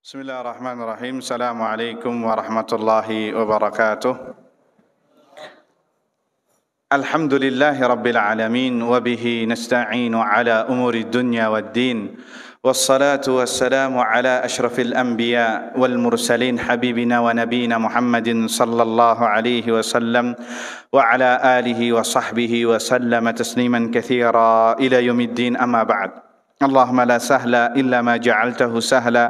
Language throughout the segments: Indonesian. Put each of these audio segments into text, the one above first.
Bismillahirrahmanirrahim. Assalamualaikum warahmatullahi wabarakatuh. Alhamdulillahi rabbil alamin wa bihi nasta'inu ala umuri dunya waddin. Wassalatu wassalamu ala ashrafil anbiya wal mursalin habibina wa nabiyina Muhammadin sallallahu alaihi wasallam wa ala alihi wa sahbihi wa sallama tasliman katsira ila yaumiddin, amma ba'd. اللهم لا سهل إلا ما جعلته سهلا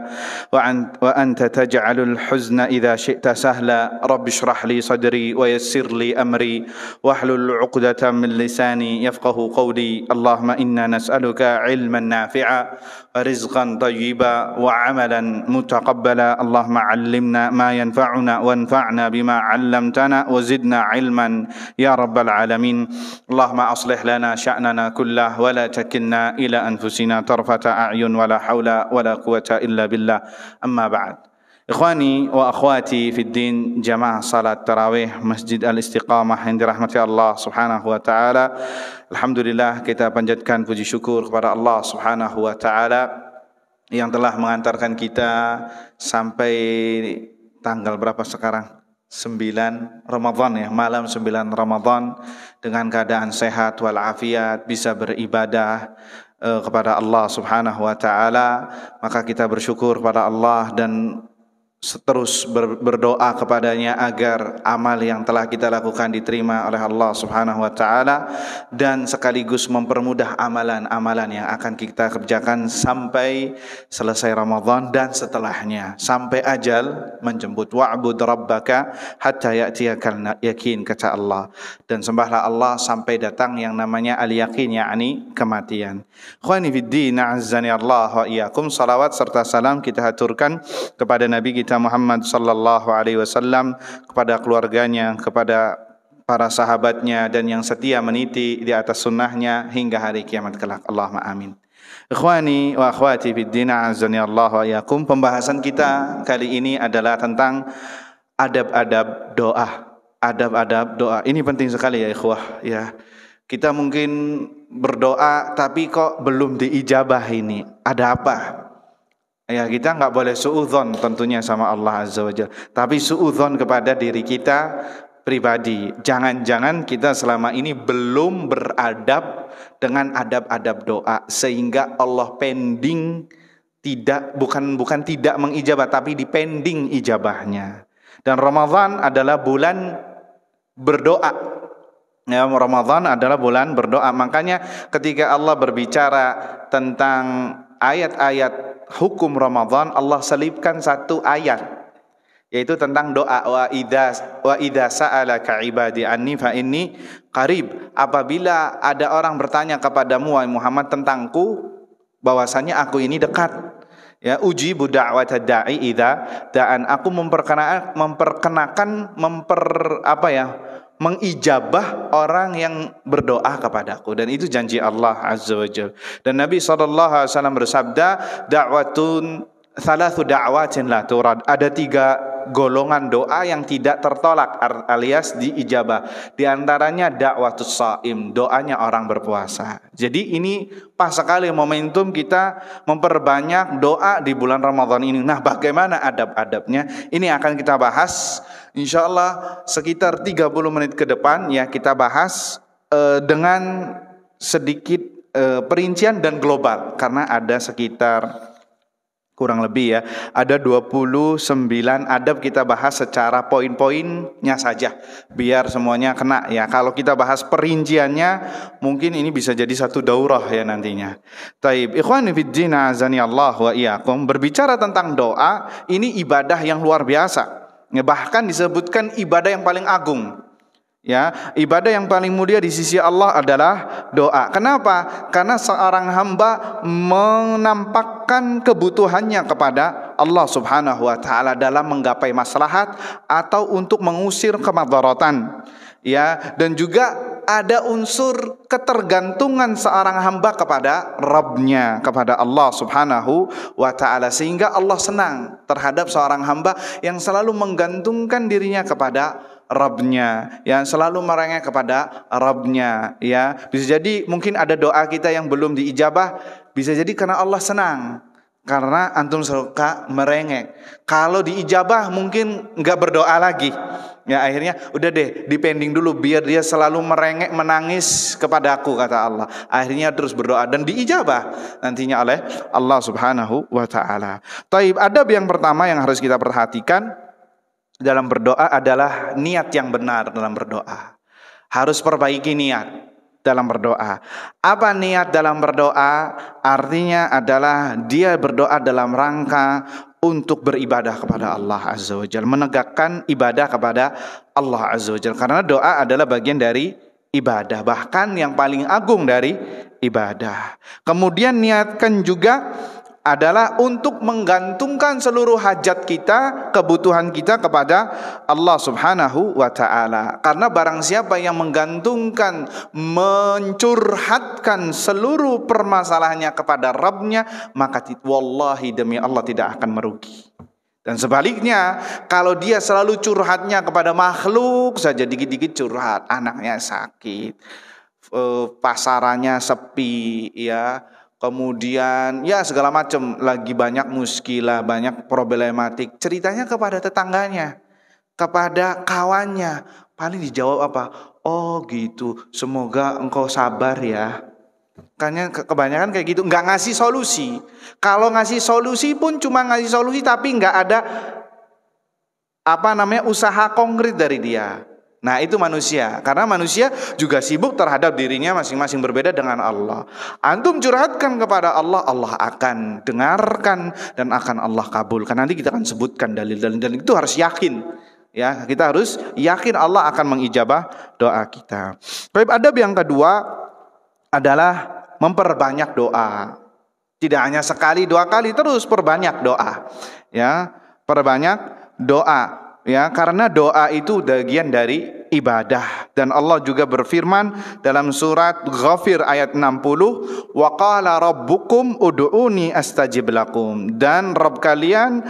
وأنت تجعل الحزن إذا شئت سهلا رب اشرح لي صدري ويسر لي أمري واحلل عقدة من لساني يفقه قولي اللهم إنا نسألك علما نافعا ورزقا طيبا وعملا متقبلا اللهم علمنا ما ينفعنا وانفعنا بما علمتنا وزدنا علما يا رب العالمين اللهم أصلح لنا شأننا كله ولا تكلنا إلى أنفسنا طرفة أعين ولا حول ولا قوة إلا بالله أما بعد. Ikhwani wa akhwati fid din, jamaah salat tarawih Masjid Al-Istiqamah yang dirahmati Allah Subhanahu wa taala. Alhamdulillah, kita panjatkan puji syukur kepada Allah Subhanahu wa taala yang telah mengantarkan kita sampai tanggal berapa sekarang? 9 Ramadan ya, malam 9 Ramadan dengan keadaan sehat walafiat, bisa beribadah kepada Allah Subhanahu wa taala. Maka kita bersyukur pada Allah dan terus berdoa kepadanya agar amal yang telah kita lakukan diterima oleh Allah Subhanahu wa taala, dan sekaligus mempermudah amalan-amalan yang akan kita kerjakan sampai selesai Ramadan dan setelahnya, sampai ajal menjemput. Wa'bud rabbaka hatta ya'tiyakal yakin, kata Allah, dan sembahlah Allah sampai datang yang namanya al-yakin, yakni kematian. Ikhwani fid din, a'azzani Allah wa iyyakum. Salawat serta salam kita haturkan kepada Nabi kita Muhammad sallallahu alaihi wasallam, kepada keluarganya, kepada para sahabatnya, dan yang setia meniti di atas sunnahnya hingga hari kiamat kelak. Allahumma amin. Ikhwani wa akhwati fid din, azani Allah wa iyyakum. Pembahasan kita kali ini adalah tentang adab-adab doa. Adab-adab doa. Ini penting sekali ya ikhwah ya. Kita mungkin berdoa tapi kok belum diijabah, ini ada apa? Ya, kita nggak boleh suudzon tentunya sama Allah Azza wa Jalla, tapi suudzon kepada diri kita pribadi. Jangan-jangan kita selama ini belum beradab dengan adab-adab doa, sehingga Allah pending, bukan tidak mengijabah, tapi dipending ijabahnya. Dan Ramadan adalah bulan berdoa. Ya, Ramadan adalah bulan berdoa. Makanya ketika Allah berbicara tentang ayat-ayat hukum Ramadan, Allah selipkan satu ayat, yaitu tentang doa. Wa idza sa'alaka ibadi anni fa inni qarib. Apabila ada orang bertanya kepadamu wahai Muhammad tentangku, bahwasanya aku ini dekat. Ya, ujibu da'watad da'i idza da'an. Aku mengijabah orang yang berdoa kepadaku, dan itu janji Allah Azza wa Jalla. Dan Nabi SAW bersabda, da'watun thalathu da'watin la turad. Ada 3 golongan doa yang tidak tertolak alias diijabah. Di antaranya da'watus shaim, doanya orang berpuasa. Jadi ini pas sekali momentum kita memperbanyak doa di bulan Ramadan ini. Nah, bagaimana adab-adabnya? Ini akan kita bahas insyaallah sekitar 30 menit ke depan ya. Kita bahas dengan sedikit perincian dan global, karena ada sekitar kurang lebih ya, ada 29 adab. Kita bahas secara poin-poinnya saja biar semuanya kena ya. Kalau kita bahas perinciannya mungkin ini bisa jadi satu daurah ya nantinya. Taib, ikhwani fid din, azani Allah wa iyyakum. Berbicara tentang doa, ini ibadah yang luar biasa ya, bahkan disebutkan ibadah yang paling agung. Ya, ibadah yang paling mulia di sisi Allah adalah doa. Kenapa? Karena seorang hamba menampakkan kebutuhannya kepada Allah Subhanahu wa taala dalam menggapai maslahat atau untuk mengusir kemadaratan. Ya, dan juga ada unsur ketergantungan seorang hamba kepada Rabbnya, kepada Allah Subhanahu wa ta'ala, sehingga Allah senang terhadap seorang hamba yang selalu menggantungkan dirinya kepada Rabbnya, yang selalu merengek kepada Rabbnya ya. Bisa jadi mungkin ada doa kita yang belum diijabah, bisa jadi karena Allah senang Karena antum suka merengek. Kalau diijabah mungkin nggak berdoa lagi. Ya akhirnya udah deh dipending dulu biar dia selalu merengek menangis kepada aku, kata Allah. Akhirnya terus berdoa dan diijabah nantinya oleh Allah Subhanahu wa taala. Taib, adab yang pertama yang harus kita perhatikan dalam berdoa adalah niat yang benar dalam berdoa. Harus perbaiki niat dalam berdoa. Apa niat dalam berdoa? Artinya adalah dia berdoa dalam rangka untuk beribadah kepada Allah Azza wa Jalla, menegakkan ibadah kepada Allah Azza wa Jalla. Karena doa adalah bagian dari ibadah, bahkan yang paling agung dari ibadah. Kemudian niatkan juga adalah untuk menggantungkan seluruh hajat kita, kebutuhan kita kepada Allah Subhanahu wa taala. Karena barang siapa yang menggantungkan, mencurhatkan seluruh permasalahannya kepada Rabbnya, maka wallahi demi Allah tidak akan merugi. Dan sebaliknya, kalau dia selalu curhatnya kepada makhluk saja, dikit-dikit curhat, anaknya sakit, pasarannya sepi, ya, kemudian ya segala macam, lagi banyak muskilah, banyak problematik, ceritanya kepada tetangganya, kepada kawannya, paling dijawab apa? Oh gitu, semoga engkau sabar ya. Kayaknya kebanyakan kayak gitu, nggak ngasih solusi. Kalau ngasih solusi pun cuma ngasih solusi, tapi nggak ada usaha konkret dari dia. Nah itu manusia, karena manusia juga sibuk terhadap dirinya masing-masing, berbeda dengan Allah. Antum curhatkan kepada Allah, Allah akan dengarkan dan akan Allah kabulkan. Nanti kita akan sebutkan dalil-dalil, dan itu harus yakin. Ya, kita harus yakin Allah akan mengijabah doa kita. Baik, adab yang kedua adalah memperbanyak doa. Tidak hanya sekali, dua kali, terus perbanyak doa. Ya, perbanyak doa. Ya, karena doa itu bagian dari ibadah. Dan Allah juga berfirman dalam surat Ghafir ayat 60, wa qala rabbukum ud'uni astajib lakum. Dan Rabb kalian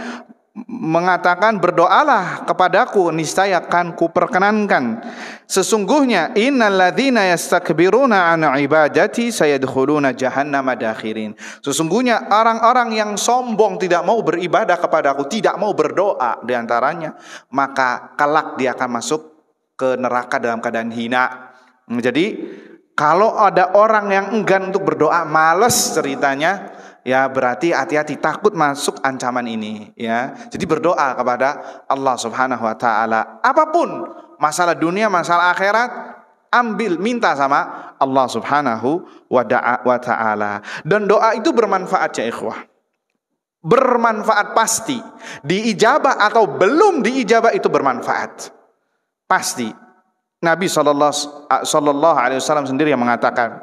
mengatakan, berdoalah kepadaku, niscaya akan kuperkenankan. Sesungguhnya innalladzina yastakbiruna an ibadati sayadkhuluna jahannama dakhirin. Sesungguhnya orang-orang yang sombong tidak mau beribadah kepadaku, tidak mau berdoa diantaranya, maka kelak dia akan masuk ke neraka dalam keadaan hina. Jadi kalau ada orang yang enggan untuk berdoa, malas ceritanya, ya berarti hati-hati, takut masuk ancaman ini, ya. Jadi berdoa kepada Allah Subhanahu wa taala. Apapun masalah dunia, masalah akhirat, ambil, minta sama Allah Subhanahu wa taala. Dan doa itu bermanfaat ya ikhwah. Bermanfaat pasti. Diijabah atau belum diijabah itu bermanfaat. Pasti. Nabi sallallahu alaihi wasallam sendiri yang mengatakan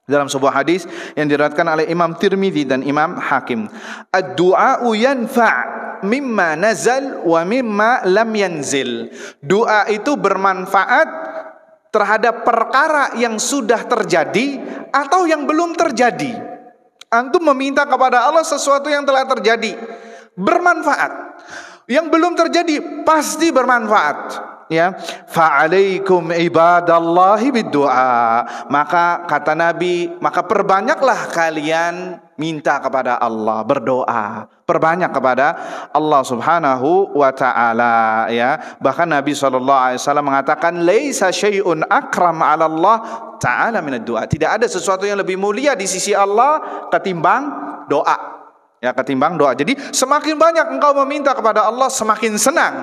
dalam sebuah hadis yang diriwayatkan oleh Imam Tirmidzi dan Imam Hakim, ad-du'a'u yanfa' mimma nazal wa mimma lam yanzil. Doa itu bermanfaat terhadap perkara yang sudah terjadi atau yang belum terjadi. Antum meminta kepada Allah sesuatu yang telah terjadi, bermanfaat. Yang belum terjadi pasti bermanfaat. Ya, fa'alaikum ibadallahi biddu'a. Maka kata Nabi, maka perbanyaklah kalian minta kepada Allah, berdoa, perbanyak kepada Allah Subhanahu wa taala, ya. Bahkan Nabi SAW mengatakan, laisa syai'un akram 'ala Allah taala minad du'a. Tidak ada sesuatu yang lebih mulia di sisi Allah ketimbang doa. Ya, ketimbang doa. Jadi semakin banyak engkau meminta kepada Allah, semakin senang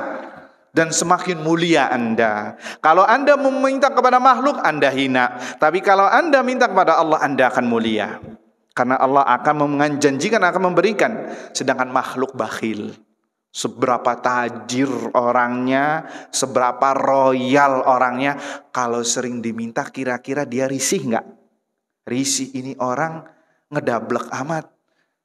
dan semakin mulia Anda. Kalau Anda meminta kepada makhluk, Anda hina. Tapi kalau Anda minta kepada Allah, Anda akan mulia. Karena Allah akan menjanjikan, akan memberikan. Sedangkan makhluk bakhil. Seberapa tajir orangnya, seberapa royal orangnya, kalau sering diminta kira-kira dia risih nggak? Risih, ini orang ngedablek amat.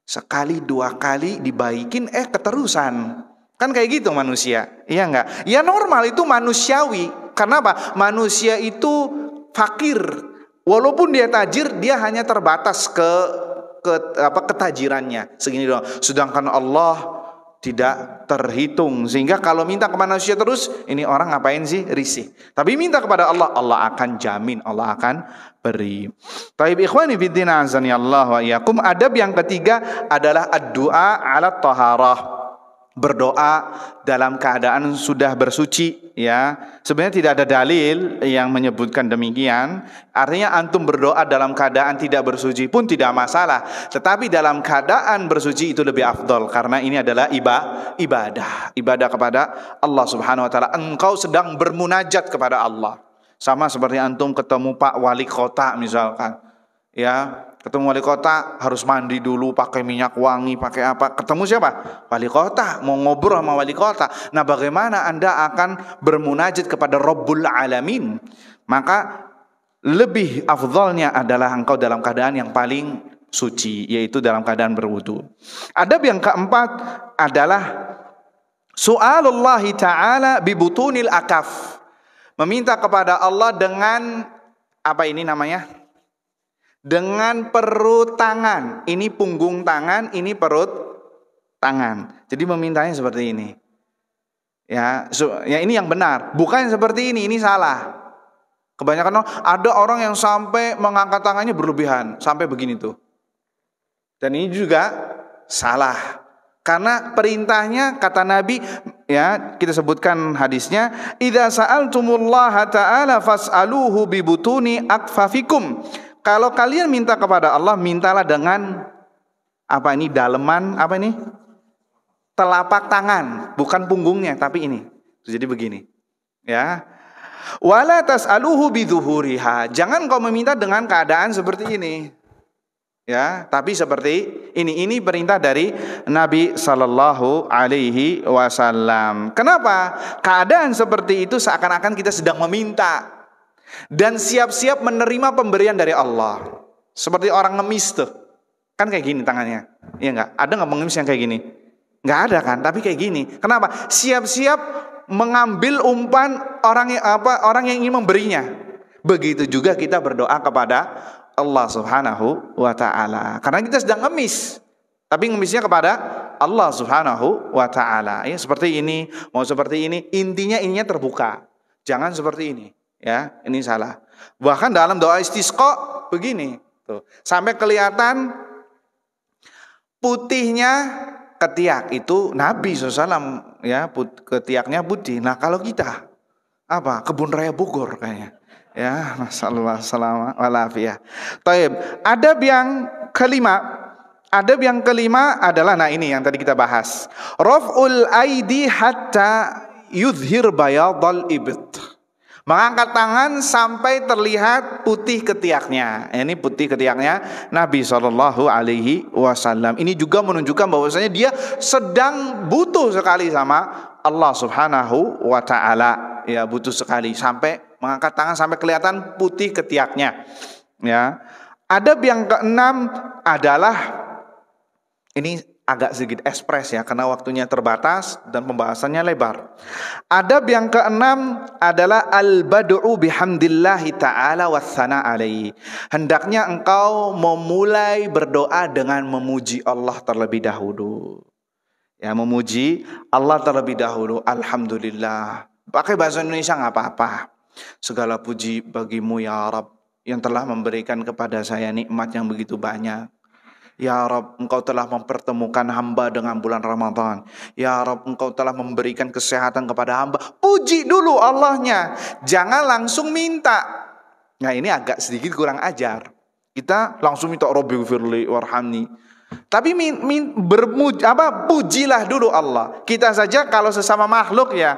Sekali dua kali dibaikin, keterusan. Kan kayak gitu manusia, iya enggak? Ya normal, itu manusiawi. Karena apa? Manusia itu fakir. Walaupun dia tajir, dia hanya terbatas ke ketajirannya segini doang. Sedangkan Allah tidak terhitung. Sehingga kalau minta kepada manusia terus, ini orang ngapain sih? Risih. Tapi minta kepada Allah, Allah akan jamin, Allah akan beri. Taib ikhwani fiddin azani Allah wa iyyakum. Adab yang ketiga adalah ad-du'a 'ala taharah. Berdoa dalam keadaan sudah bersuci, ya. Sebenarnya tidak ada dalil yang menyebutkan demikian. Artinya antum berdoa dalam keadaan tidak bersuci pun tidak masalah, tetapi dalam keadaan bersuci itu lebih afdol, karena ini adalah ibadah kepada Allah Subhanahu wa taala. Engkau sedang bermunajat kepada Allah. Sama seperti antum ketemu Pak Wali Kota misalkan, ya. Ketemu wali kota harus mandi dulu, pakai minyak wangi, pakai apa? Ketemu siapa? Wali kota, mau ngobrol sama wali kota. Nah, bagaimana Anda akan bermunajat kepada Rabbul Alamin? Maka lebih afdalnya adalah engkau dalam keadaan yang paling suci, yaitu dalam keadaan berwudu. Adab yang keempat adalah su'alullahi ta'ala bibutunil akaf. Meminta kepada Allah dengan apa ini namanya? Dengan perut tangan. Ini punggung tangan, ini perut tangan. Jadi memintanya seperti ini. Ya, ya ini yang benar. Bukan seperti ini salah. Kebanyakan ada orang yang sampai mengangkat tangannya berlebihan, sampai begini tuh. Dan ini juga salah. Karena perintahnya kata Nabi, ya kita sebutkan hadisnya, idza sa'altumullaha ta'ala fas'aluhu bibutuni akfafikum. Kalau kalian minta kepada Allah, mintalah dengan apa ini? Daleman apa ini? Telapak tangan, bukan punggungnya, tapi ini. Jadi begini, ya. Wala tas'aluhu bidzuhuriha. Jangan kau meminta dengan keadaan seperti ini. Ya, tapi seperti ini. Ini perintah dari Nabi sallallahu alaihi wasallam. Kenapa? Keadaan seperti itu seakan-akan kita sedang meminta dan siap-siap menerima pemberian dari Allah. Seperti orang ngemis tuh. Kan kayak gini tangannya. Iya enggak? Ada enggak pengemis yang kayak gini? Enggak ada kan? Tapi kayak gini. Kenapa? Siap-siap mengambil umpan orang yang ingin memberinya. Begitu juga kita berdoa kepada Allah Subhanahu wa taala. Karena kita sedang ngemis. Tapi ngemisnya kepada Allah Subhanahu wa taala. Ya, seperti ini, mau seperti ini, intinya terbuka. Jangan seperti ini. Ya, ini salah. Bahkan dalam doa istisqa begini, tuh, sampai kelihatan putihnya ketiak itu Nabi SAW, ya, ketiaknya putih. Nah kalau kita apa? Kebun raya Bogor kayaknya. Ya, masallallahu alaihi. Taib. Adab yang kelima adalah, nah ini yang tadi kita bahas. Raf'ul aidi hatta yuzhir bayadal ibt. Mengangkat tangan sampai terlihat putih ketiaknya. Ini putih ketiaknya Nabi SAW. Ini juga menunjukkan bahwasanya dia sedang butuh sekali sama Allah Subhanahu wa taala. Ya, butuh sekali sampai mengangkat tangan sampai kelihatan putih ketiaknya. Ya. Adab yang keenam adalah, ini agak sedikit ekspres ya, karena waktunya terbatas dan pembahasannya lebar. Adab yang keenam adalah al-bad'u bihamdillahi ta'ala wassana alaihi. Hendaknya engkau memulai berdoa dengan memuji Allah terlebih dahulu. Ya, memuji Allah terlebih dahulu. Alhamdulillah. Pakai bahasa Indonesia nggak apa-apa. Segala puji bagimu ya Rabb, yang telah memberikan kepada saya nikmat yang begitu banyak. Ya Rabb, engkau telah mempertemukan hamba dengan bulan Ramadan. Ya Rabb, engkau telah memberikan kesehatan kepada hamba. Puji dulu Allahnya, jangan langsung minta. Nah ini agak sedikit kurang ajar. Kita langsung minta Rabbighfirli warhamni. Tapi pujilah dulu Allah. Kita saja kalau sesama makhluk ya,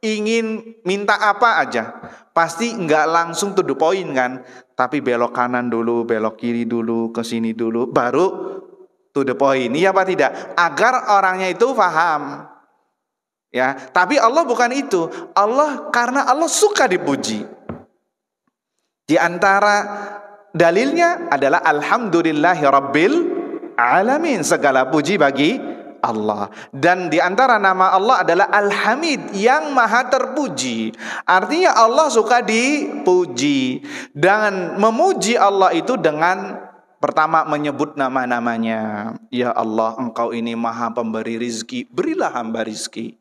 ingin minta apa aja, pasti nggak langsung to the point kan, tapi belok kanan dulu, belok kiri dulu, ke sini dulu, baru to the point. Iya apa tidak? Agar orangnya itu paham. Ya, tapi Allah bukan itu. Allah, karena Allah suka dipuji. Di antara dalilnya adalah alhamdulillahi rabbil alamin, segala puji bagi Allah. Dan di antara nama Allah adalah Al-Hamid, yang maha terpuji. Artinya Allah suka dipuji. Dan memuji Allah itu dengan Pertama menyebut nama-namanya. Ya Allah, Engkau ini Maha Pemberi rizki, berilah hamba rizki.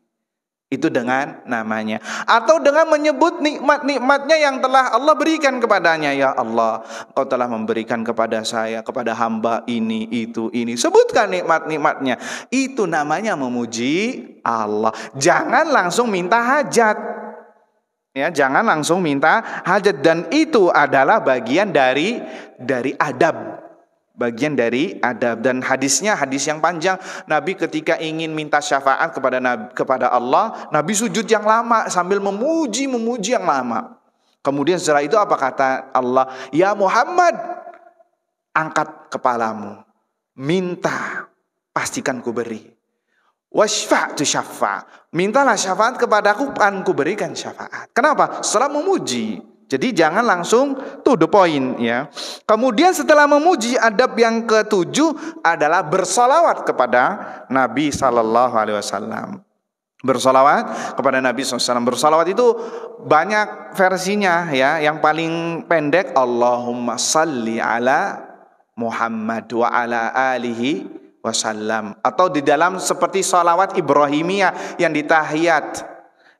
Itu dengan namanya. Atau dengan menyebut nikmat-nikmatnya yang telah Allah berikan kepadanya. Ya Allah, Engkau telah memberikan kepada saya, kepada hamba ini, itu, ini. Sebutkan nikmat-nikmatnya. Itu namanya memuji Allah. Jangan langsung minta hajat. Ya, jangan langsung minta hajat. Dan itu adalah bagian dari adab. Bagian dari adab. Dan hadisnya hadis yang panjang. Nabi ketika ingin minta syafaat kepada Allah, Nabi sujud yang lama sambil memuji yang lama. Kemudian setelah itu apa kata Allah? Ya Muhammad, angkat kepalamu, minta, pastikan ku beri. Washfa' tu syafa', mintalah syafaat kepadaku, akan ku berikan syafaat. Kenapa? Setelah memuji. Jadi jangan langsung to the point, ya. Kemudian setelah memuji, adab yang ketujuh adalah bersolawat kepada Nabi Sallallahu Alaihi Wasallam. Bersolawat kepada Nabi SAW. Bersolawat itu banyak versinya, ya. Yang paling pendek Allahumma salli ala Muhammad wa ala alihi wasallam. Atau di dalam seperti salawat Ibrahimiyah yang di tahiyat,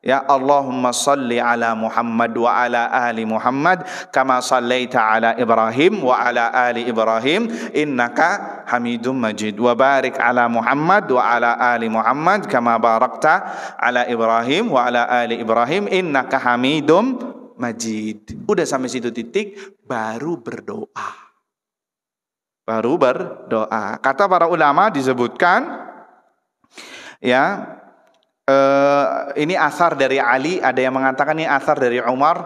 ya Allahumma salli ala Muhammad wa ala ali Muhammad kama sallaita ala Ibrahim wa ala ali Ibrahim innaka Hamidum Majid wa barik ala Muhammad wa ala ali Muhammad kama barakta ala Ibrahim wa ala ali Ibrahim innaka Hamidum Majid. Udah sampai situ titik, baru berdoa. Baru berdoa. Kata para ulama disebutkan, ya, ini asar dari Ali, ada yang mengatakan ini asar dari Umar.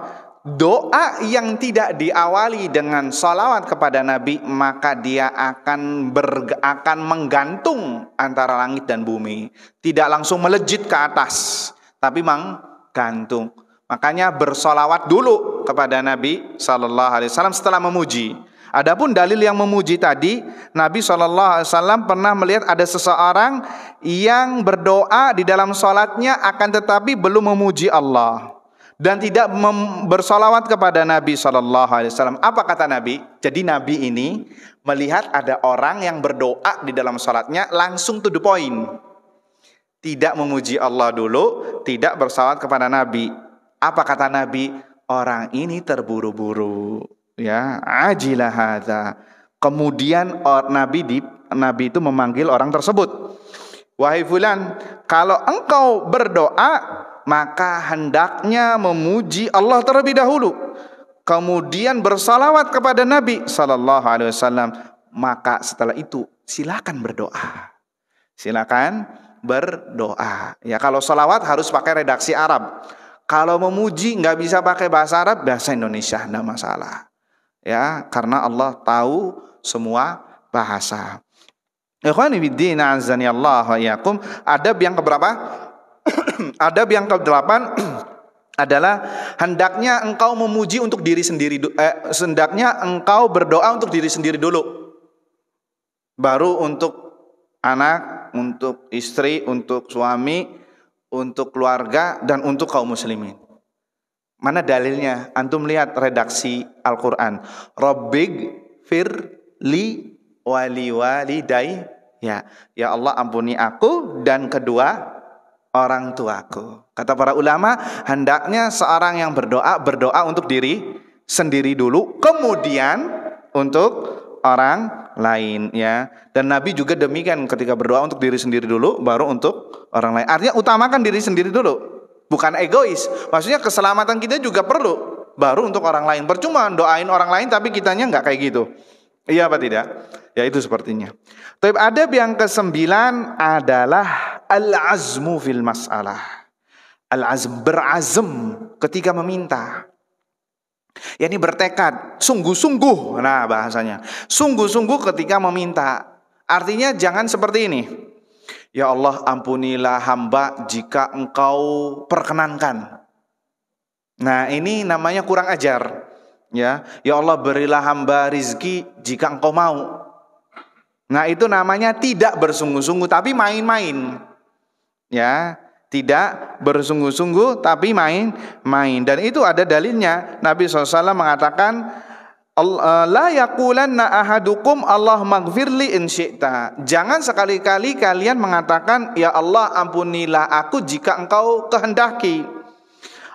Doa yang tidak diawali dengan salawat kepada Nabi, maka dia akan menggantung antara langit dan bumi. Tidak langsung melejit ke atas, tapi menggantung. Makanya bersalawat dulu kepada Nabi Sallallahu Alaihi Wasallam setelah memuji. Adapun dalil yang memuji tadi, Nabi SAW pernah melihat ada seseorang yang berdoa di dalam sholatnya akan tetapi belum memuji Allah dan tidak bersolawat kepada Nabi SAW. Apa kata Nabi? Jadi Nabi ini melihat ada orang yang berdoa di dalam sholatnya langsung to the point, tidak memuji Allah dulu, tidak bersolawat kepada Nabi. Apa kata Nabi? Orang ini terburu-buru. Ya, ajilah hadza. Kemudian Nabi itu memanggil orang tersebut. Wahai fulan, kalau engkau berdoa, maka hendaknya memuji Allah terlebih dahulu. Kemudian bersalawat kepada Nabi sallallahu alaihi wasallam. Maka setelah itu silakan berdoa. Silakan berdoa. Ya, kalau salawat harus pakai redaksi Arab. Kalau memuji nggak bisa pakai bahasa Arab, bahasa Indonesia enggak masalah. Ya, karena Allah tahu semua bahasa. Ikhwani fiddin, azani Allah wa iyyakum. Adab yang keberapa? Adab yang ke-8 adalah hendaknya engkau memuji untuk diri sendiri. Hendaknya engkau berdoa untuk diri sendiri dulu, baru untuk anak, untuk istri, untuk suami, untuk keluarga, dan untuk kaum muslimin. Mana dalilnya? Antum lihat redaksi Al-Quran. Rabbig firli wali walidai. Ya Allah, ampuni aku dan kedua orang tuaku. Kata para ulama, hendaknya seorang yang berdoa untuk diri sendiri dulu, kemudian untuk orang lain, ya. Dan Nabi juga demikian, ketika berdoa untuk diri sendiri dulu, baru untuk orang lain. Artinya utamakan diri sendiri dulu. Bukan egois. Maksudnya keselamatan kita juga perlu, baru untuk orang lain. Percuma doain orang lain tapi kitanya nggak kayak gitu. Iya apa tidak? Ya itu sepertinya. Tapi adab yang ke-9 adalah al-azmu fil mas'alah. Al-azm, berazam ketika meminta. Ya, ini bertekad, sungguh-sungguh. Nah bahasanya, sungguh-sungguh ketika meminta. Artinya jangan seperti ini. Ya Allah, ampunilah hamba jika engkau perkenankan. Nah ini namanya kurang ajar. Ya Allah, berilah hamba rizki jika engkau mau. Nah itu namanya tidak bersungguh-sungguh tapi main-main. Ya, tidak bersungguh-sungguh tapi main-main. Dan itu ada dalilnya. Nabi SAW mengatakan, La yaqulanna ahadukum Allahumma ighfirli in syi'ta. Jangan sekali-kali kalian mengatakan, ya Allah ampunilah aku jika engkau kehendaki.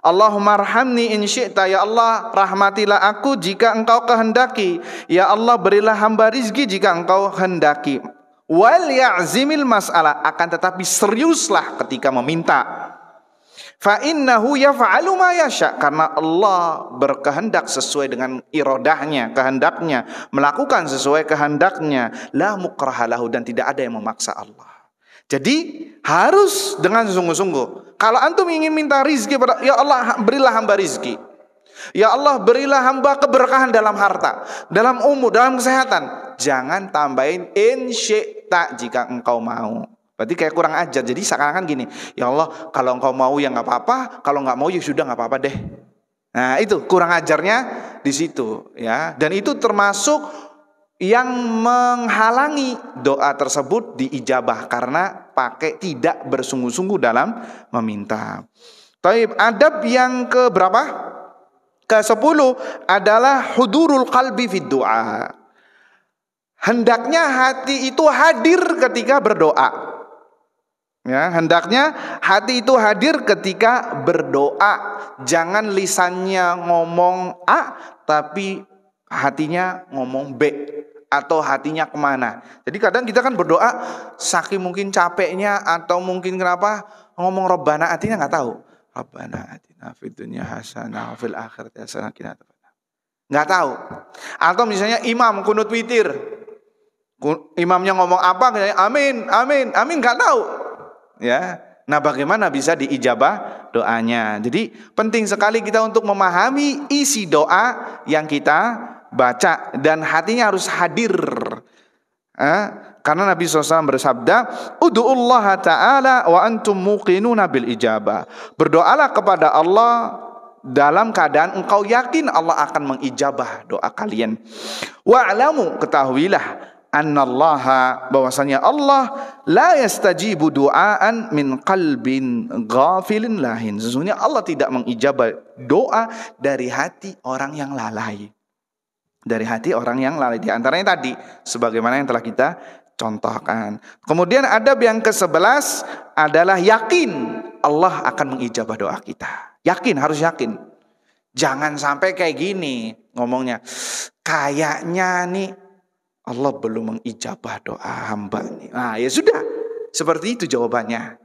Allahumma arhamni in syi'ta, ya Allah rahmatilah aku jika engkau kehendaki. Ya Allah berilah hamba rizki jika engkau hendaki. Wal ya'zimil mas'alah, akan tetapi seriuslah ketika meminta. Fa innahu yaf'alu ma yasha, karena Allah berkehendak sesuai dengan iradahnya, kehendaknya, melakukan sesuai kehendaknya. La mukraha lahu, dan tidak ada yang memaksa Allah. Jadi harus dengan sungguh-sungguh. Kalau antum ingin minta rizki pada, ya Allah berilah hamba rizki. Ya Allah berilah hamba keberkahan dalam harta, dalam umur, dalam kesehatan. Jangan tambahin in syi'ta, jika engkau mau. Berarti kayak kurang ajar. Jadi seakan-akan gini, ya Allah kalau engkau mau ya nggak apa-apa, kalau nggak mau ya sudah nggak apa-apa deh. Nah itu kurang ajarnya di situ ya. Dan itu termasuk yang menghalangi doa tersebut diijabah karena pakai tidak bersungguh-sungguh dalam meminta. Taib, adab yang ke berapa? Ke-10 adalah hudurul qalbi fid du'a. Hendaknya hati itu hadir ketika berdoa. Ya, hendaknya hati itu hadir ketika berdoa. Jangan lisannya ngomong A tapi hatinya ngomong B, atau hatinya kemana. Jadi kadang kita kan berdoa saking mungkin capeknya atau mungkin kenapa ngomong Rabbana atina nggak tahu. Rabbana atina fid dunya hasanah wa fil akhirati hasanah wa qina adzabannar. Nggak tahu. Atau misalnya imam kunut witir. Imamnya ngomong apa katanya amin, amin, amin, nggak tahu. Ya. Nah, bagaimana bisa diijabah doanya? Jadi penting sekali kita untuk memahami isi doa yang kita baca dan hatinya harus hadir. Karena Nabi SAW bersabda, Udu'ullaha ta'ala wa antum muqinuna bil ijabah. Berdoalah kepada Allah dalam keadaan engkau yakin Allah akan mengijabah doa kalian. Wa'lamu, ketahuilah, annallaha, bahwasanya Allah la yastajibu du'aan min qalbin ghafilin lahin. Sesungguhnya Allah tidak mengijabah doa dari hati orang yang lalai. Dari hati orang yang lalai. Di antaranya tadi sebagaimana yang telah kita contohkan. Kemudian adab yang ke-11 adalah yakin Allah akan mengijabah doa kita. Yakin, harus yakin. Jangan sampai kayak gini ngomongnya, kayaknya nih Allah belum mengijabah doa hamba nih. Nah, ya sudah. Seperti itu jawabannya.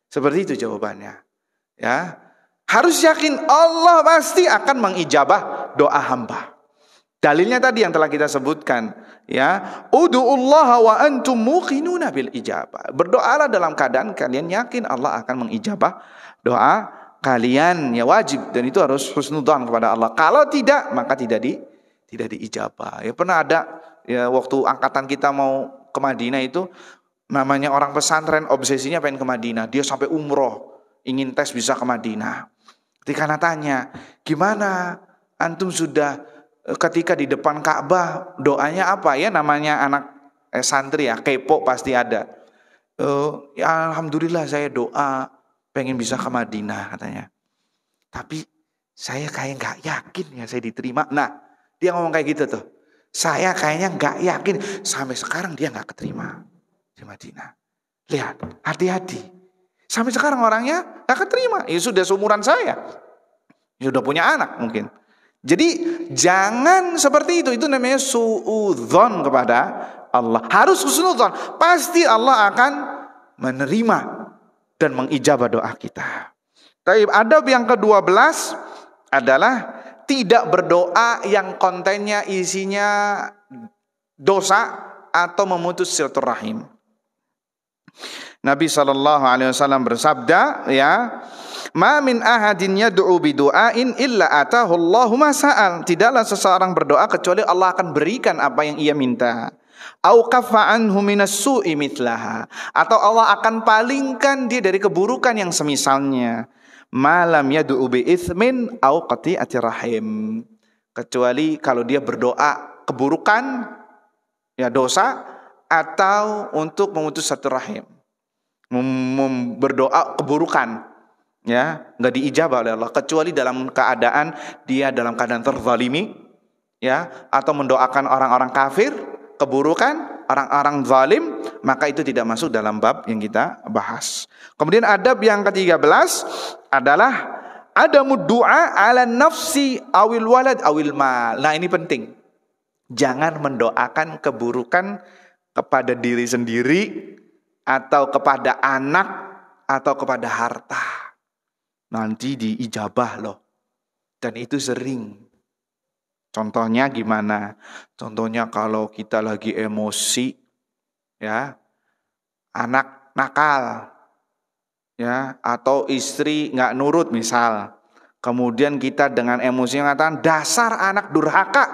Seperti itu jawabannya. Ya. Harus yakin Allah pasti akan mengijabah doa hamba. Dalilnya tadi yang telah kita sebutkan, ya. Udu'ullaha wa antum muqinuna bil ijabah. Berdoalah dalam keadaan kalian yakin Allah akan mengijabah doa kalian, ya wajib, dan itu harus husnudzan kepada Allah. Kalau tidak, maka tidak diijabah. Ya pernah ada ya waktu angkatan kita mau ke Madinah itu, namanya orang pesantren obsesinya pengen ke Madinah. Dia sampai umroh, ingin tes bisa ke Madinah. Ketika tanya, gimana antum sudah ketika di depan Ka'bah doanya apa? Ya namanya anak santri ya, kepo pasti ada. Ya alhamdulillah saya doa pengen bisa ke Madinah katanya. Tapi saya kayak nggak yakin ya saya diterima. Nah dia ngomong kayak gitu tuh. Saya kayaknya nggak yakin, sampai sekarang dia nggak keterima di Madinah. Lihat, hati-hati. Sampai sekarang orangnya nggak keterima. Ya sudah seumuran saya, ya sudah punya anak mungkin. Jadi jangan seperti itu. Itu namanya suudzon kepada Allah. Harus husnudzon. Pasti Allah akan menerima dan mengijabah doa kita. Tapi adab yang ke-12 adalah tidak berdoa yang kontennya isinya dosa atau memutus silaturahim. Nabi SAW bersabda, ya, ma min ahadin yad'u bidu'ain illa atahu Allahu ma sa'al. Tidaklah seseorang berdoa kecuali Allah akan berikan apa yang ia minta. Au kaffa anhu minas su'i mithlaha. Atau Allah akan palingkan dia dari keburukan yang semisalnya. Malam yad'u bi itsmin au qati'ati rahim. Kecuali kalau dia berdoa keburukan, ya dosa, atau untuk memutus satu rahim. Berdoa keburukan, ya nggak diijabah oleh Allah kecuali dalam keadaan dia dalam keadaan terzalimi, ya, atau mendoakan orang-orang kafir, keburukan, orang-orang zalim, maka itu tidak masuk dalam bab yang kita bahas. Kemudian adab yang ke-13 adalah adamud du'a ala nafsi awil walad awil mal. Nah, ini penting. Jangan mendoakan keburukan kepada diri sendiri atau kepada anak atau kepada harta. Nanti diijabah loh. Dan itu sering. Contohnya gimana? Contohnya kalau kita lagi emosi, ya, anak nakal, ya, atau istri nggak nurut misal. Kemudian kita dengan emosi mengatakan dasar anak durhaka.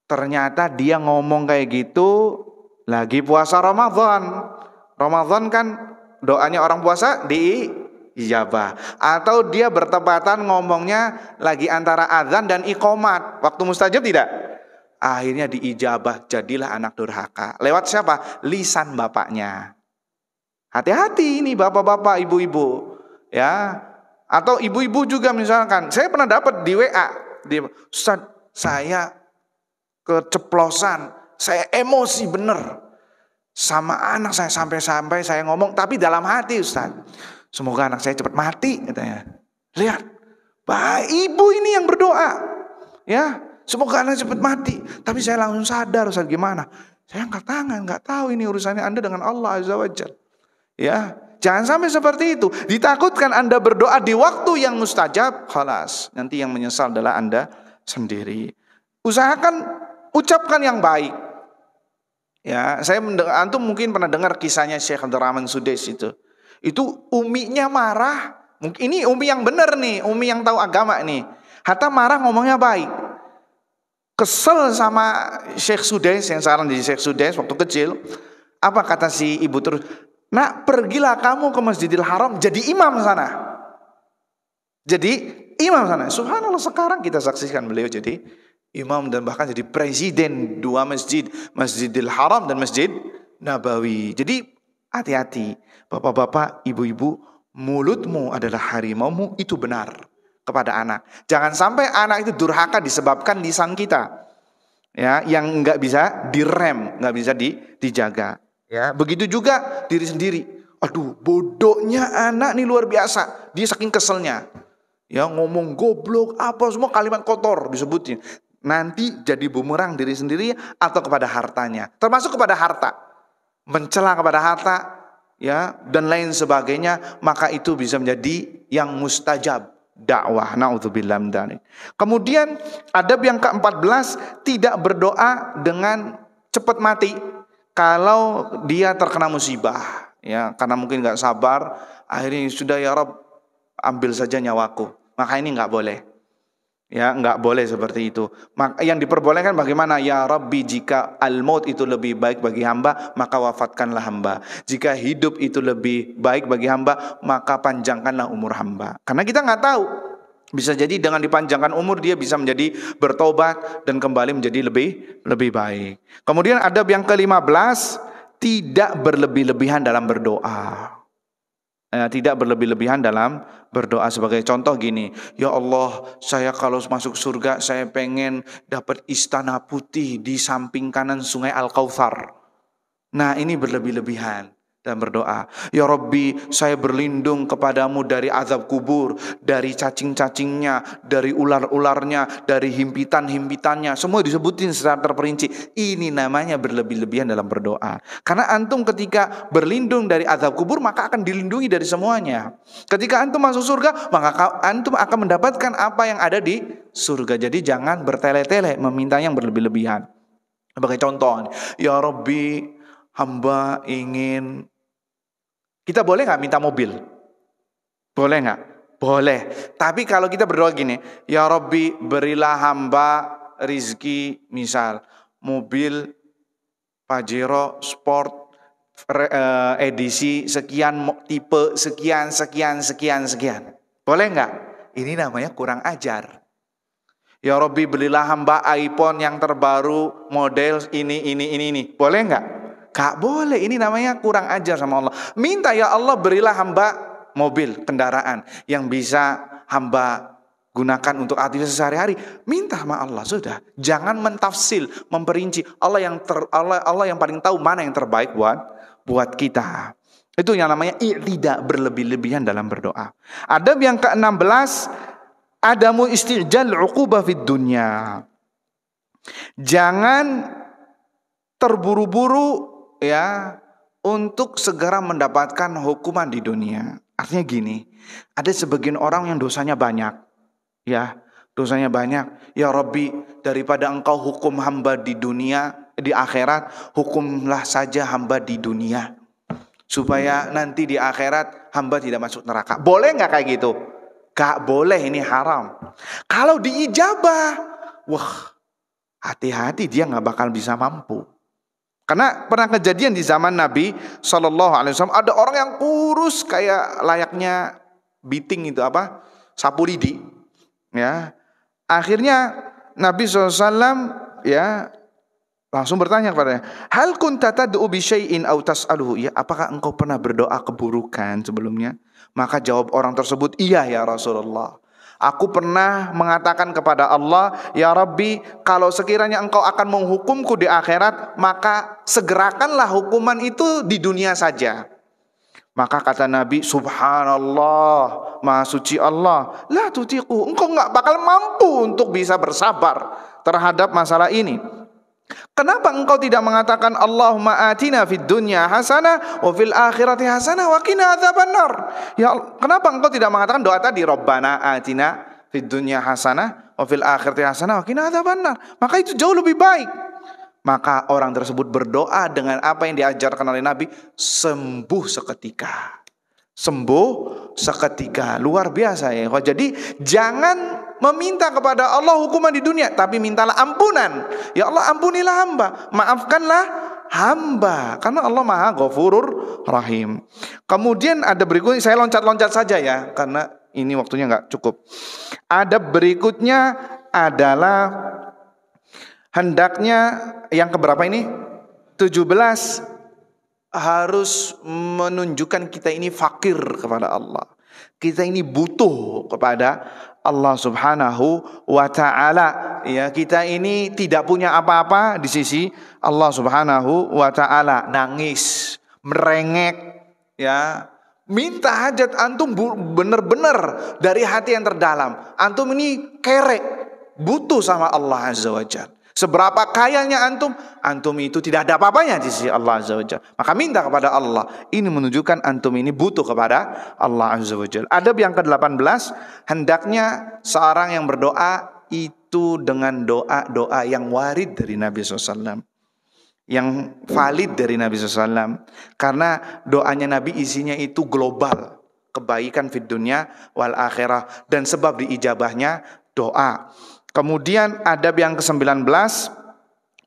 Ternyata dia ngomong kayak gitu lagi puasa Ramadan. Ramadan kan doanya orang puasa diijabah. Atau dia bertepatan ngomongnya lagi antara azan dan iqomat. Waktu mustajab tidak? Akhirnya diijabah, jadilah anak durhaka. Lewat siapa? Lisan bapaknya. Hati-hati ini bapak-bapak, ibu-ibu. Ya. Atau ibu-ibu juga misalkan. Saya pernah dapat di WA. Ustaz, saya keceplosan, saya emosi bener sama anak saya sampai saya ngomong, tapi dalam hati Ustaz, semoga anak saya cepat mati katanya. Lihat, Pak ibu ini yang berdoa, ya, semoga anak cepat mati. Tapi saya langsung sadar Ustaz, gimana? Saya angkat tangan, nggak tahu ini urusannya Anda dengan Allah Azza wa Jalla. Ya, jangan sampai seperti itu. Ditakutkan Anda berdoa di waktu yang mustajab, khalas. Nanti yang menyesal adalah Anda sendiri. Usahakan ucapkan yang baik. Ya, antum mungkin pernah dengar kisahnya Syekh Abdul Rahman Sudais itu. Itu uminya marah. Ini umi yang benar nih, umi yang tahu agama nih. Hatta marah ngomongnya baik. Kesel sama Syekh Sudais yang sekarang jadi Syekh Sudais waktu kecil. Apa kata si ibu terus? Nak, pergilah kamu ke Masjidil Haram jadi imam sana. Jadi imam sana. Subhanallah, sekarang kita saksikan beliau jadi imam dan bahkan jadi presiden 2 masjid, Masjidil Haram dan Masjid Nabawi. Jadi hati-hati, bapak-bapak, ibu-ibu, mulutmu adalah harimaumu, itu benar kepada anak. Jangan sampai anak itu durhaka disebabkan lisan kita, ya, yang nggak bisa direm, nggak bisa dijaga. Ya, begitu juga diri sendiri. Aduh, bodohnya anak nih luar biasa. Dia saking keselnya, ya, ngomong goblok apa semua kalimat kotor disebutin. Nanti jadi bumerang diri sendiri atau kepada hartanya. Termasuk kepada harta. Mencela kepada harta, ya, dan lain sebagainya, maka itu bisa menjadi yang mustajab dakwah. Naudzubillah min dzalik. Kemudian adab yang ke-14, tidak berdoa dengan cepat mati kalau dia terkena musibah, ya, karena mungkin nggak sabar, akhirnya sudah ya Rabb, ambil saja nyawaku. Maka ini nggak boleh. Ya, enggak boleh seperti itu. Yang diperbolehkan bagaimana? Ya Rabbi, jika al-maut itu lebih baik bagi hamba, maka wafatkanlah hamba. Jika hidup itu lebih baik bagi hamba, maka panjangkanlah umur hamba. Karena kita nggak tahu. Bisa jadi dengan dipanjangkan umur dia bisa menjadi bertobat dan kembali menjadi lebih baik. Kemudian adab yang ke-15, tidak berlebih-lebihan dalam berdoa. Tidak berlebih-lebihan dalam berdoa. Sebagai contoh gini, ya Allah, saya kalau masuk surga saya pengen dapat istana putih di samping kanan sungai Al-Kautsar. Nah, ini berlebih-lebihan dalam berdoa. Ya Rabbi, saya berlindung kepadamu dari azab kubur, dari cacing-cacingnya, dari ular-ularnya, dari himpitan-himpitannya. Semua disebutin secara terperinci. Ini namanya berlebih-lebihan dalam berdoa. Karena antum ketika berlindung dari azab kubur, maka akan dilindungi dari semuanya. Ketika antum masuk surga, maka antum akan mendapatkan apa yang ada di surga. Jadi jangan bertele-tele meminta yang berlebih-lebihan. Sebagai contoh, ya Rabbi, hamba ingin. Kita boleh nggak minta mobil? Boleh nggak? Boleh. Tapi kalau kita berdoa gini, ya Rabbi, berilah hamba rizki, misal mobil Pajero Sport edisi sekian, tipe sekian. Boleh nggak? Ini namanya kurang ajar. Ya Rabbi, belilah hamba iPhone yang terbaru model ini. Boleh nggak? Gak boleh, ini namanya kurang ajar sama Allah. Minta, ya Allah, berilah hamba mobil, kendaraan yang bisa hamba gunakan untuk aktivitas sehari-hari, minta sama Allah sudah. Jangan mentafsil, memperinci. Allah yang paling tahu mana yang terbaik buat kita. Itu yang namanya i'tida, berlebih-lebihan dalam berdoa. Adab yang ke-16, adamu istijal uqubah fid dunya. Jangan terburu-buru ya untuk segera mendapatkan hukuman di dunia. Artinya gini, ada sebagian orang yang dosanya banyak. Ya, dosanya banyak. Ya Rabbi, daripada engkau hukum hamba di dunia, di akhirat, hukumlah saja hamba di dunia. Supaya nanti di akhirat hamba tidak masuk neraka. Boleh nggak kayak gitu? Gak boleh, ini haram. Kalau diijabah, wah, hati-hati, dia nggak bakal bisa mampu. Karena pernah kejadian di zaman Nabi SAW, ada orang yang kurus kayak layaknya biting itu apa? Sapu lidi. Ya, akhirnya Nabi SAW ya langsung bertanya kepadanya, hal kunta tad'u bi syai'in aw tas'aluhu, ya, apakah engkau pernah berdoa keburukan sebelumnya? Maka jawab orang tersebut, iya ya Rasulullah. Aku pernah mengatakan kepada Allah, ya Rabbi, kalau sekiranya engkau akan menghukumku di akhirat, maka segerakanlah hukuman itu di dunia saja. Maka kata Nabi, subhanallah, maha suci Allah, la tutiqu, engkau enggak bakal mampu untuk bisa bersabar terhadap masalah ini. Kenapa engkau tidak mengatakan Allahumma atina fid dunya hasanah wa fil akhirati hasanah wa qina adzabannar? Ya, kenapa engkau tidak mengatakan doa tadi, Rabbana atina fid dunya hasanah wa fil akhirati hasanah wa qina adzabannar? Maka itu jauh lebih baik. Maka orang tersebut berdoa dengan apa yang diajarkan oleh Nabi, sembuh seketika. Sembuh seketika. Luar biasa ya. Jadi jangan meminta kepada Allah hukuman di dunia, tapi mintalah ampunan. Ya Allah, ampunilah hamba, maafkanlah hamba, karena Allah Maha Ghafurur Rahim. Kemudian ada berikutnya, saya loncat-loncat saja ya, karena ini waktunya nggak cukup. Ada berikutnya adalah hendaknya yang keberapa ini? 17, harus menunjukkan kita ini fakir kepada Allah. Kita ini butuh kepada Allah Subhanahu wa ta'ala. Ya, kita ini tidak punya apa-apa di sisi Allah Subhanahu wa ta'ala. Nangis, merengek, ya, minta hajat antum benar-benar dari hati yang terdalam. Antum ini kerek, butuh sama Allah Azza wa Jalla. Seberapa kayanya antum itu tidak ada apa-apanya di sisi Allah Azza wa Jalla. Maka minta kepada Allah. Ini menunjukkan antum ini butuh kepada Allah Azza wa Jalla. Adab yang ke-18, hendaknya seorang yang berdoa itu dengan doa-doa yang warid dari Nabi SAW, yang valid dari Nabi SAW. Karena doanya Nabi isinya itu global, kebaikan fid dunya wal akhirah, dan sebab diijabahnya doa. Kemudian adab yang ke-19,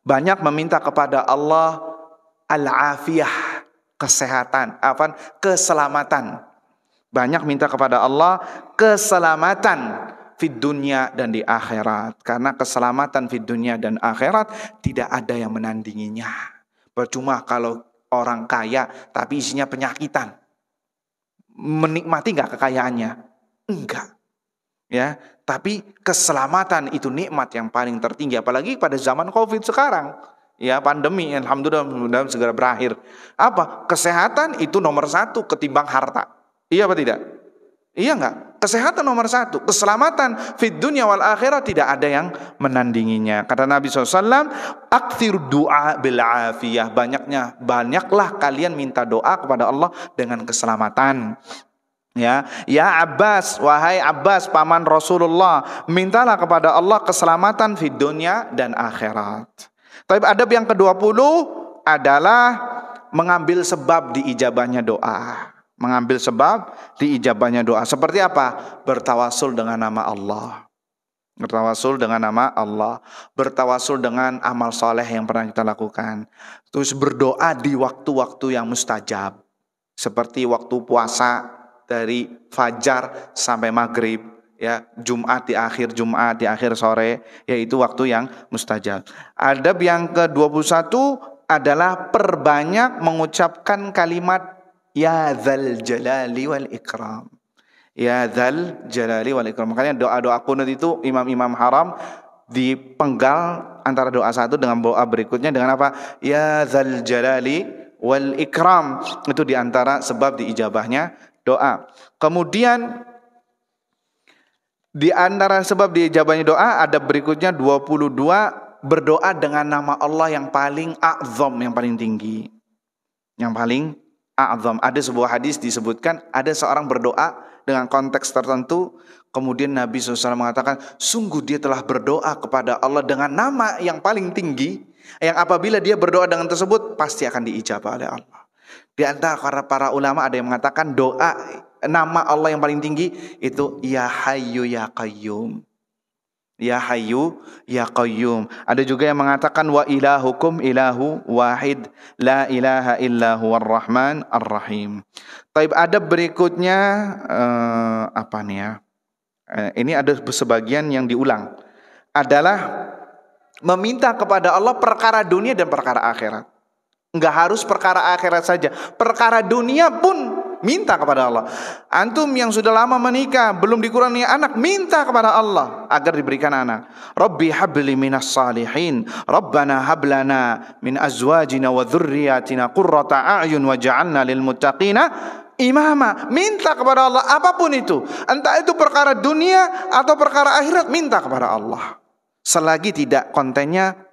banyak meminta kepada Allah al-afiyah, kesehatan, keselamatan. Banyak minta kepada Allah keselamatan fid dunya dan di akhirat. Karena keselamatan fid dunya dan akhirat tidak ada yang menandinginya. Percuma kalau orang kaya tapi isinya penyakitan. Menikmati enggak kekayaannya? Enggak. Ya, tapi keselamatan itu nikmat yang paling tertinggi, apalagi pada zaman Covid sekarang. Ya, pandemi, alhamdulillah mudah-mudahan segera berakhir. Apa? Kesehatan itu nomor 1 ketimbang harta. Iya apa tidak? Iya enggak? Kesehatan nomor 1, keselamatan fid dunya wal akhirat tidak ada yang menandinginya. Kata Nabi SAW, aktsir doa bil afiyah, banyaklah kalian minta doa kepada Allah dengan keselamatan. Ya Abbas, wahai Abbas paman Rasulullah, mintalah kepada Allah keselamatan fid dunya dan akhirat. Tapi adab yang ke-20 adalah mengambil sebab diijabahnya doa. Mengambil sebab diijabahnya doa. Seperti apa? Bertawasul dengan nama Allah. Bertawasul dengan nama Allah. Bertawasul dengan amal soleh yang pernah kita lakukan. Terus berdoa di waktu-waktu yang mustajab. Seperti waktu puasa, dari fajar sampai maghrib, ya, Jumat di akhir sore, yaitu waktu yang mustajab. Adab yang ke-21 adalah perbanyak mengucapkan kalimat ya dzal jalali wal ikram. Ya dzal jalali wal ikram. Makanya doa-doa qunut itu imam-imam haram dipenggal antara doa satu dengan doa berikutnya dengan apa? Ya dzal jalali wal ikram. Itu diantara sebab diijabahnya doa. Kemudian di antara sebab diijabahnya doa ada berikutnya 22, berdoa dengan nama Allah yang paling a'zam, yang paling tinggi. Yang paling a'zam. Ada sebuah hadis disebutkan ada seorang berdoa dengan konteks tertentu, kemudian Nabi SAW mengatakan sungguh dia telah berdoa kepada Allah dengan nama yang paling tinggi, yang apabila dia berdoa dengan tersebut pasti akan diijabah oleh Allah. Di antara para ulama ada yang mengatakan doa nama Allah yang paling tinggi itu Ya Hayyu Ya Qayyum. Ya Hayyu Ya Qayyum. Ada juga yang mengatakan wa ilahukum ilahu wahid la ilaha illa huwar rahman ar-rahim. Taib, ada berikutnya apa nih ya? Ini ada sebagian yang diulang. Adalah meminta kepada Allah perkara dunia dan perkara akhirat. Enggak harus perkara akhirat saja, perkara dunia pun minta kepada Allah. Antum yang sudah lama menikah belum dikurani anak, minta kepada Allah agar diberikan anak. Rabbi habli minas salihin, Rabbana hablana min azwajina wa dzurriyyatina qurrata a'yun waj'alna lil muttaqina imama. Minta kepada Allah apapun itu, entah itu perkara dunia atau perkara akhirat, minta kepada Allah. Selagi tidak kontennya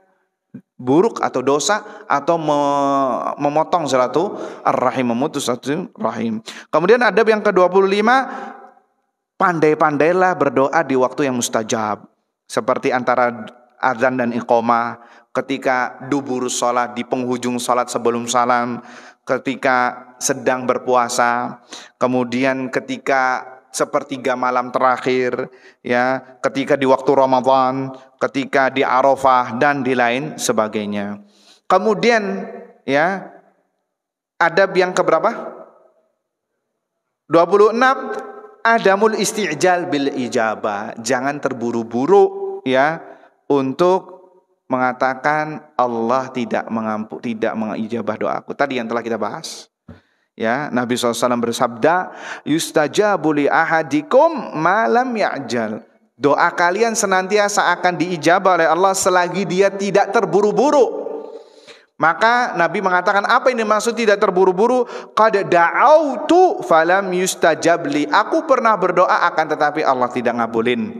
buruk atau dosa atau memotong silaturahim, memutus silaturahim. Kemudian adab yang ke-25, pandai-pandailah berdoa di waktu yang mustajab, seperti antara azan dan iqamah, ketika duburus salat, di penghujung salat sebelum salam, ketika sedang berpuasa, kemudian ketika sepertiga malam terakhir, ya, ketika di waktu Ramadan, ketika di Arafah dan di lain sebagainya. Kemudian ya, adab yang keberapa? 26, adamul isti'jal bil ijabah. Jangan terburu-buru ya untuk mengatakan Allah tidak mengijabah doaku. Tadi yang telah kita bahas. Ya, Nabi SAW bersabda, yustajabu li ahadikum malam ya'jal. Doa kalian senantiasa akan diijabah oleh Allah selagi dia tidak terburu-buru. Maka Nabi mengatakan, apa ini maksud tidak terburu-buru? Qad da'autu falam yustajab li. Aku pernah berdoa akan tetapi Allah tidak ngabulin.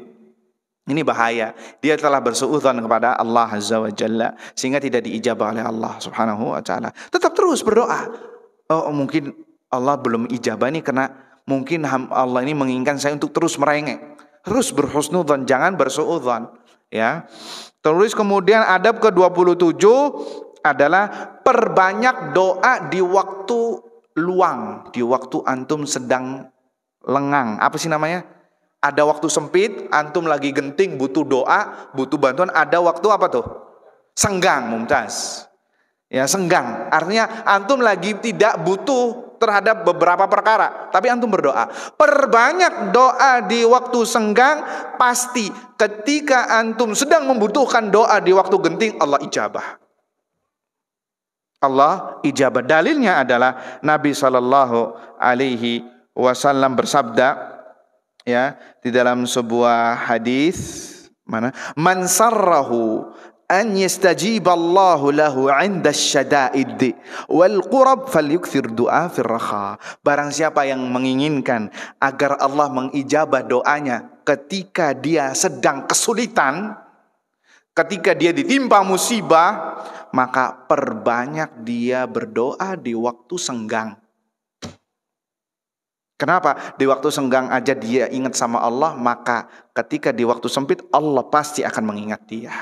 Ini bahaya. Dia telah bersuudzon kepada Allah Azza wa Jalla sehingga tidak diijabah oleh Allah Subhanahu wa taala. Tetap terus berdoa. Oh, mungkin Allah belum ijabah nih karena mungkin Allah ini menginginkan saya untuk terus merengek, terus berhusnudzon, jangan bersuudzon ya. Terus kemudian adab ke-27 adalah perbanyak doa di waktu luang, di waktu antum sedang lengang. Apa sih namanya? Ada waktu sempit, antum lagi genting, butuh doa, butuh bantuan. Ada waktu apa tuh? Senggang, Mumtaz. Ya, senggang. Artinya antum lagi tidak butuh terhadap beberapa perkara, tapi antum berdoa. Perbanyak doa di waktu senggang, pasti ketika antum sedang membutuhkan doa di waktu genting, Allah ijabah. Allah ijabah. Dalilnya adalah Nabi SAW bersabda ya di dalam sebuah hadis, mana? Man sarrahu an yastajiballahu lahu 'inda asy-syada'id wal qurab falyukthir du'a fir rakha. Barang siapa yang menginginkan agar Allah mengijabah doanya ketika dia sedang kesulitan, ketika dia ditimpa musibah, maka perbanyak dia berdoa di waktu senggang. Kenapa? Di waktu senggang aja dia ingat sama Allah, maka ketika di waktu sempit Allah pasti akan mengingat dia.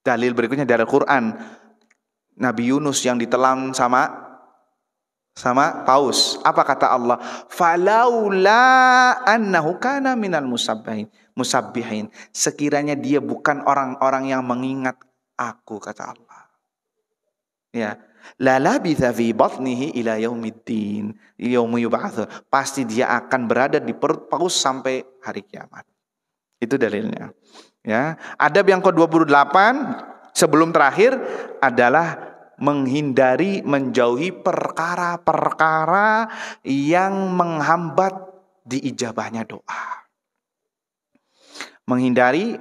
Dalil berikutnya dari Al-Quran, Nabi Yunus yang ditelan sama paus. Apa kata Allah? Falaula annahu kana minal musabbihin. Sekiranya dia bukan orang-orang yang mengingat aku, kata Allah. Ya, la labitha fi batnihi ila yaumiddin, yaum yub'ats. Pasti dia akan berada di perut paus sampai hari kiamat. Itu dalilnya. Ya, adab yang ke-28 sebelum terakhir adalah menghindari, menjauhi perkara-perkara yang menghambat diijabahnya doa.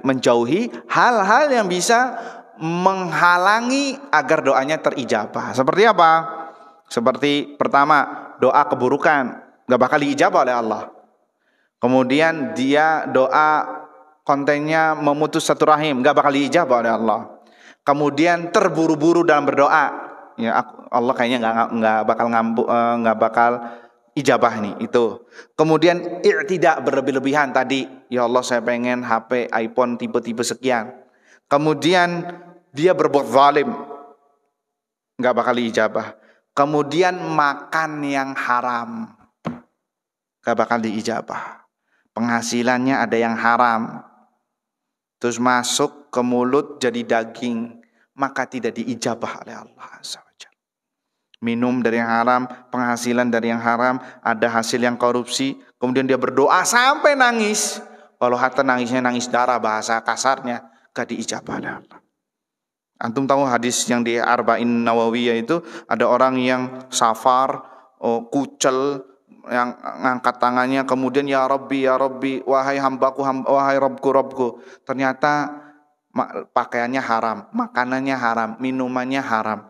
Menjauhi hal-hal yang bisa menghalangi agar doanya terijabah. Seperti apa? Seperti pertama, doa keburukan gak bakal diijabah oleh Allah. Kemudian dia doa kontennya memutus satu rahim, gak bakal diijabah oleh Allah. Kemudian terburu-buru dalam berdoa, ya Allah kayaknya nggak bakal ijabah nih itu. Kemudian i'tidak berlebih-lebihan tadi, ya Allah saya pengen HP iPhone tipe-tipe sekian. Kemudian dia berbuat zalim, nggak bakal diijabah. Kemudian makan yang haram, nggak bakal diijabah. Penghasilannya ada yang haram, terus masuk ke mulut jadi daging, maka tidak diijabah oleh Allah Azza wa Jalla. Minum dari yang haram, penghasilan dari yang haram, ada hasil yang korupsi, kemudian dia berdoa sampai nangis. Walau hatta nangisnya nangis darah, bahasa kasarnya, gak diijabah oleh Allah. Antum tahu hadis yang di Arba'in Nawawiyah itu, ada orang yang safar, kucel, yang ngangkat tangannya, kemudian ya Rabbi, wahai hambaku, wahai Rabbku. Ternyata pakaiannya haram, makanannya haram, minumannya haram,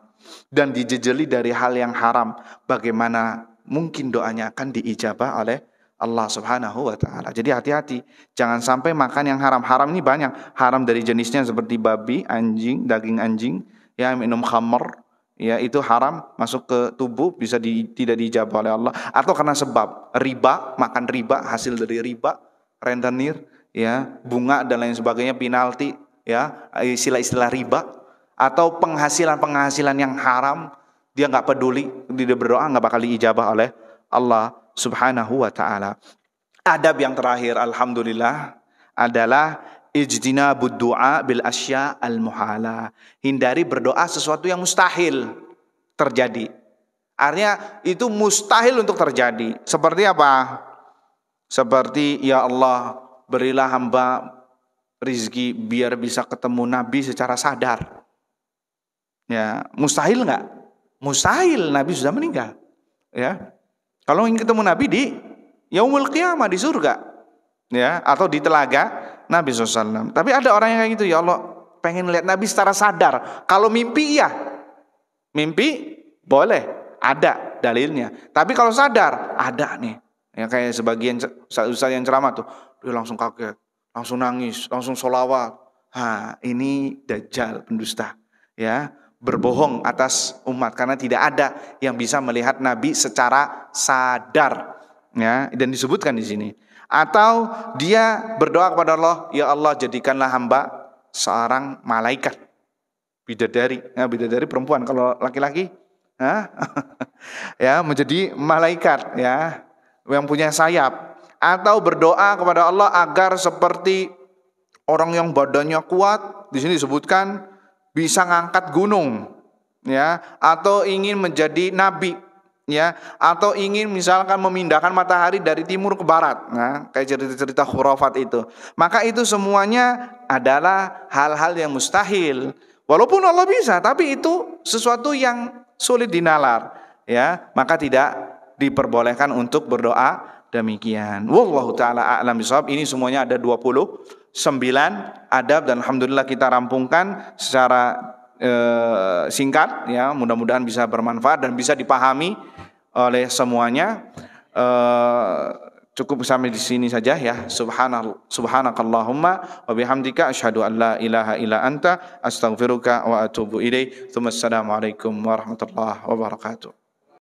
dan dijejeli dari hal yang haram. Bagaimana mungkin doanya akan diijabah oleh Allah Subhanahu wa ta'ala. Jadi hati-hati, jangan sampai makan yang haram. Haram ini banyak, haram dari jenisnya seperti babi, anjing, daging anjing, ya, minum khamr, ya, itu haram, masuk ke tubuh, bisa tidak diijabah oleh Allah. Atau karena sebab riba, makan riba, hasil dari riba, rentenir, ya, bunga dan lain sebagainya, penalti, ya, istilah-istilah riba. Atau penghasilan yang haram, dia nggak peduli, dia berdoa nggak bakal diijabah oleh Allah Subhanahu wa ta'ala. Adab yang terakhir, alhamdulillah, adalah ijtinabud du'a bil asya al muhala. Hindari berdoa sesuatu yang mustahil terjadi. Artinya itu mustahil untuk terjadi. Seperti apa? Seperti ya Allah, berilah hamba rizki biar bisa ketemu Nabi secara sadar. Ya, mustahil nggak? Mustahil, Nabi sudah meninggal. Ya, kalau ingin ketemu Nabi di yaumul qiyamah, di surga, ya, atau di telaga Nabi SAW. Tapi ada orang yang kayak gitu, ya Allah pengen lihat Nabi secara sadar. Kalau mimpi iya, mimpi boleh, ada dalilnya. Tapi kalau sadar, ada nih. Ya, kayak sebagian ustaz yang ceramah tuh, dia langsung kaget, langsung nangis, langsung sholawat. Ini dajjal, pendusta, ya, berbohong atas umat, karena tidak ada yang bisa melihat Nabi secara sadar, ya, dan disebutkan di sini. Atau dia berdoa kepada Allah, ya Allah jadikanlah hamba seorang malaikat, bidadari, ya, bidadari perempuan, kalau laki-laki, ya, menjadi malaikat, ya, yang punya sayap. Atau berdoa kepada Allah agar seperti orang yang badannya kuat, di sini disebutkan bisa ngangkat gunung, ya, atau ingin menjadi nabi, ya, atau ingin misalkan memindahkan matahari dari timur ke barat, nah, kayak cerita-cerita khurafat itu. Maka itu semuanya adalah hal-hal yang mustahil. Walaupun Allah bisa, tapi itu sesuatu yang sulit dinalar, ya, maka tidak diperbolehkan untuk berdoa demikian. Wallahu taala a'lam bishawab. Ini semuanya ada 29 adab dan alhamdulillah kita rampungkan secara singkat, ya, mudah-mudahan bisa bermanfaat dan bisa dipahami oleh semuanya. Cukup sampai di sini saja, ya. Subhanakallahumma wa bihamdika asyhadu an la ilaha illa anta astaghfiruka wa atubu ilaik. Assalamualaikum warahmatullahi wabarakatuh.